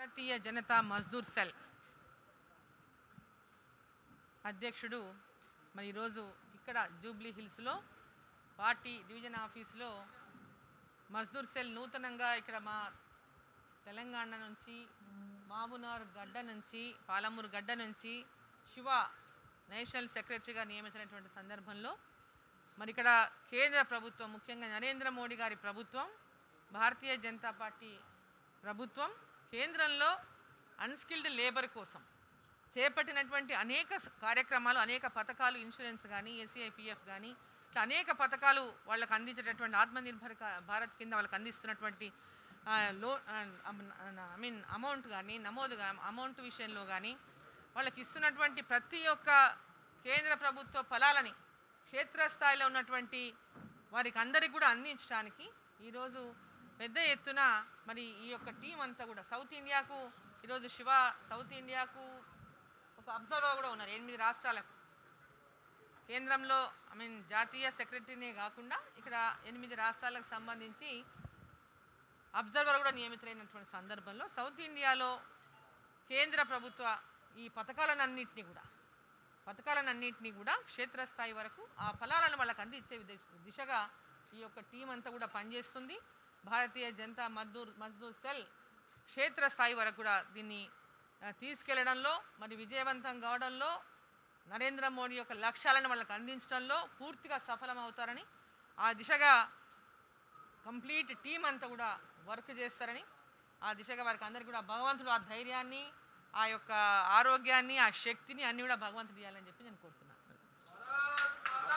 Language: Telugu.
భారతీయ జనతా మజ్దూర్ సెల్ అధ్యక్షుడు మరి ఈరోజు ఇక్కడ జూబ్లీ హిల్స్లో పార్టీ డివిజన్ ఆఫీస్లో మజ్దూర్ సెల్ నూతనంగా ఇక్కడ మా తెలంగాణ నుంచి మాబునార్ గడ్డ నుంచి పాలమూరు గడ్డ నుంచి శివ నేషనల్ సెక్రటరీగా నియమించినటువంటి సందర్భంలో మరి ఇక్కడ కేంద్ర ప్రభుత్వం ముఖ్యంగా నరేంద్ర మోడీ గారి ప్రభుత్వం భారతీయ జనతా పార్టీ ప్రభుత్వం కేంద్రంలో అన్స్కిల్డ్ లేబర్ కోసం చేపట్టినటువంటి అనేక కార్యక్రమాలు అనేక పథకాలు ఇన్సూరెన్స్ కానీ ఎస్సీఐపిఎఫ్ కానీ ఇట్లా అనేక పథకాలు వాళ్ళకు అందించేటటువంటి ఆత్మనిర్భర్ భారత్ కింద వాళ్ళకి అందిస్తున్నటువంటి అమౌంట్ కానీ అమౌంట్ విషయంలో కానీ వాళ్ళకి ఇస్తున్నటువంటి ప్రతి ఒక్క కేంద్ర ప్రభుత్వ ఫలాలని క్షేత్రస్థాయిలో ఉన్నటువంటి వారికి అందరికి కూడా అందించడానికి ఈరోజు పెద్ద ఎత్తున మరి ఈ యొక్క టీం అంతా కూడా సౌత్ ఇండియాకు ఈరోజు శివ సౌత్ ఇండియాకు ఒక అబ్జర్వర్ కూడా ఉన్నారు 8 రాష్ట్రాలకు కేంద్రంలో జాతీయ సెక్రటరీనే కాకుండా ఇక్కడ 8 రాష్ట్రాలకు సంబంధించి అబ్జర్వర్ కూడా నియమితులైనటువంటి సందర్భంలో సౌత్ ఇండియాలో కేంద్ర ప్రభుత్వ ఈ పథకాలన్నింటినీ కూడా క్షేత్రస్థాయి వరకు ఆ ఫలాలను వాళ్ళకి అందించే దిశగా ఈ యొక్క టీం అంతా కూడా పనిచేస్తుంది. భారతీయ జనతా మజ్దూర్ సెల్ క్షేత్రస్థాయి వరకు కూడా దీన్ని తీసుకెళ్లడంలో మరి విజయవంతం కావడంలో నరేంద్ర మోడీ యొక్క లక్ష్యాలను వాళ్ళకి అందించడంలో పూర్తిగా సఫలమవుతారని ఆ దిశగా కంప్లీట్ టీం అంతా కూడా వర్క్ చేస్తారని ఆ దిశగా వారికి అందరికీ కూడా భగవంతుడు ఆ ధైర్యాన్ని ఆ యొక్క ఆరోగ్యాన్ని ఆ శక్తిని అన్నీ కూడా భగవంతుడు ఇవ్వాలని చెప్పి నేను